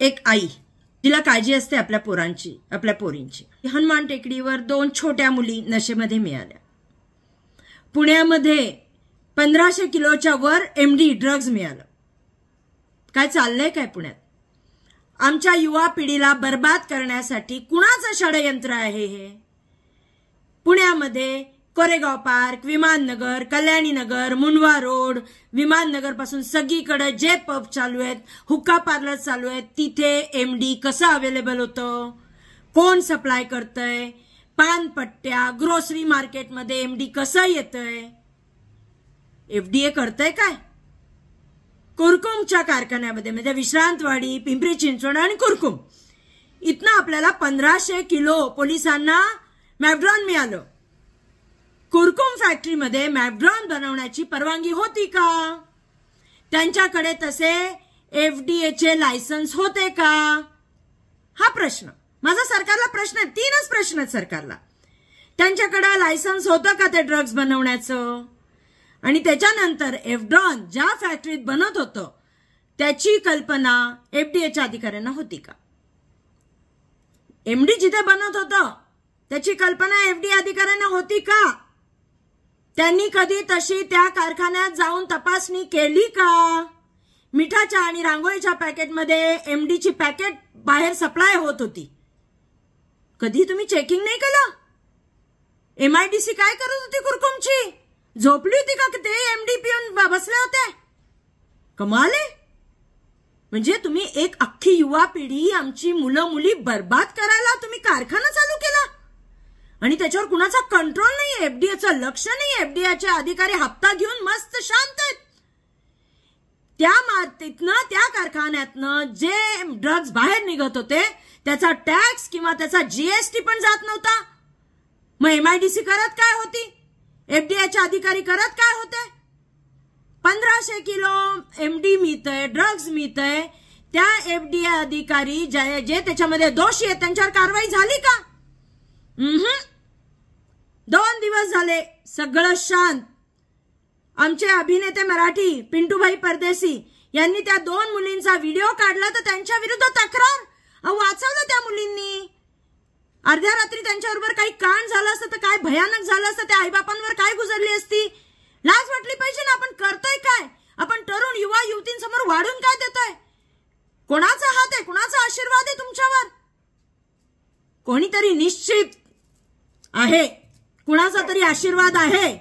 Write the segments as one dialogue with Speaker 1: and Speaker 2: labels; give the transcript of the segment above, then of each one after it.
Speaker 1: एक आई तिला काळजी असते आपल्या पोरींची. हनुमान टेकडीवर 2 छोट्या मुली नशेमध्ये मिळाल्या. पुण्यामध्ये 1500 किलोच्या वर MD ड्रग्ज मिळालं. काय चाललंय काय पुण्यात? आमच्या युवा पिढीला बर्बाद करण्यासाठी कुणाचं षडयंत्र आहे हे? पुण्यामध्ये कोरेगाव पार्क, विमाननगर, कल्याणीनगर, मुंडवा रोड, विमाननगर पासून सगळीकडे जे पब चालू आहेत, हुक्का पार्लर चालू आहेत, तिथे MD कसं अवेलेबल होतं, कोण सप्लाय करतंय, पानपट्ट्या, ग्रोसरी मार्केटमध्ये MD कसं येतंय, FDA करतंय काय? कुरकुमच्या कारखान्यामध्ये म्हणजे विश्रांतवाडी, पिंपरी चिंचवड आणि कुरकुम इथनं आपल्याला 1500 किलो पोलिसांना मॅवड्रॉन मिळालं. कुरकुम फॅक्टरीमध्ये मॅवड्रॉन बनवण्याची परवानगी होती का? त्यांच्याकडे तसे FDAचे लायसन्स होते का? हा प्रश्न माझा सरकारला प्रश्न आहे. 3च प्रश्न आहेत सरकारला. त्यांच्याकडे लायसन्स होतं का ते ड्रग्ज बनवण्याचं? आणि त्याच्यानंतर एफड्रॉन ज्या फॅक्टरीत बनत होतं त्याची कल्पना FDAच्या अधिकाऱ्यांना होती का? MD जिथे बनत होतं त्याची कल्पना FDA अधिकाऱ्यांना होती का? त्यांनी कधी तशी त्या कारखान्यात जाऊन तपासणी केली का? मिठाच्या आणि रांगोळीच्या पॅकेटमध्ये MDची पॅकेट बाहेर सप्लाय होत होती. कधी तुम्ही चेकिंग नाही केलं? MIDC काय करत होती? कुरकुमची झोपली होती का ते MD पिऊन बसले होते? कमाल आहे. म्हणजे तुम्ही एक अख्खी युवा पिढी, आमची मुलं मुली बर्बाद करायला तुम्ही कारखाना चालू केला आणि त्याच्यावर कुणाचा कंट्रोल नाही, FDAचं लक्ष नाही. FDAचे अधिकारी हप्ता घेऊन मस्त शांत आहेत. त्या कारखान्यातनं जे ड्रग्ज बाहेर निघत होते त्याचा टॅक्स किंवा त्याचा GST पण जात नव्हता. मग MIDC करत काय होती? FDAचे अधिकारी करत काय होते? 1500 किलो MD मिळतंय, ड्रग्ज मिळतंय. त्या FDA अधिकारी जे त्याच्यामध्ये दोषी आहेत त्यांच्यावर कारवाई झाली का? 2 दिवस झाले सगळं शांत. आमचे अभिनेते मराठी पिंटूभाई परदेशी यांनी त्या 2 मुलींचा व्हिडिओ काढला तर त्यांच्या विरुद्ध तक्रार. वाचवलं त्या मुलींनी. अर्ध्या रात्री त्यांच्याबरोबर काही कांड झालं असतं तर काय भयानक झालं असतं. त्या आईबापांवर काय गुजरली असती. लाज वाटली पाहिजे ना. आपण करतोय काय? आपण तरुण युवा युवतींसमोर वाढून काय देतोय? कोणाचा हात आहे, कोणाचा आशीर्वाद आहे तुमच्यावर? कोणीतरी निश्चित आहे, कुणाचा तरी आशीर्वाद आहे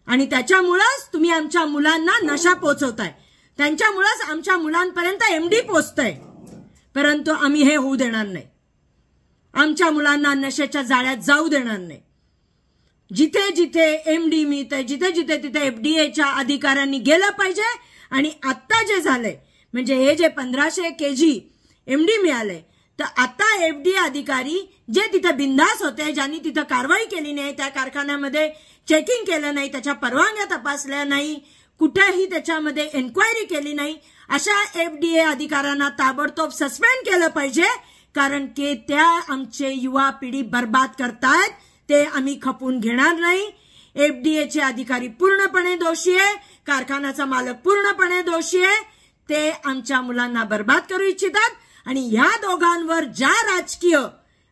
Speaker 1: आणि त्याच्यामुळेच तुम्ही आमच्या मुलांना नशा पोचवताय. त्यांच्यामुळेच आमच्या मुलांपर्यंत MD पोचतंय. परंतु आम्ही हे होऊ देणार नाही. आमच्या मुलांना नशेच्या जाळ्यात जाऊ देणार नाही. जिथे जिथे MD मिळतंय, जिथे जिथे तिथे FDAच्या अधिकाऱ्यांनी गेलं पाहिजे. आणि आता जे झालंय म्हणजे हे जे 1500 kg MD मिळालंय तर आता FDA अधिकारी जे तिथे बिंदास होते, ज्यांनी तिथे कारवाई केली नाही, त्या कारखान्यामध्ये चेकिंग केलं नाही, त्याच्या परवानग्या तपासल्या नाही, कुठेही त्याच्यामध्ये एन्क्वायरी केली नाही, अशा FDA अधिकाऱ्यांना ताबडतोब सस्पेंड केलं पाहिजे. कारण की त्या आमचे युवा पिढी बर्बाद करतायत. ते आम्ही खपून घेणार नाही. FDAचे अधिकारी पूर्णपणे दोषी आहे. कारखान्याचा मालक पूर्णपणे दोषी आहे. ते आमच्या मुलांना बर्बाद करू इच्छितात आणि ह्या दोघांवर ज्या राजकीय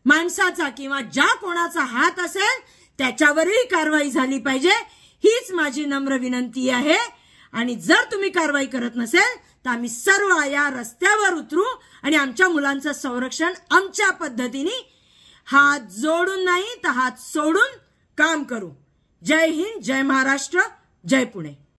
Speaker 1: माणसाचा किंवा ज्या कोणाचा हात असेल त्याच्यावरही कारवाई झाली पाहिजे. हीच माझी नम्र विनंती आहे. आणि जर तुम्ही कारवाई करत नसेल तर आम्ही सर्व या रस्त्यावर उतरू आणि आमच्या मुलांचं संरक्षण आमच्या पद्धतीने हात जोडून नाही तर हात सोडून काम करू. जय हिंद, जय महाराष्ट्र, जय पुणे.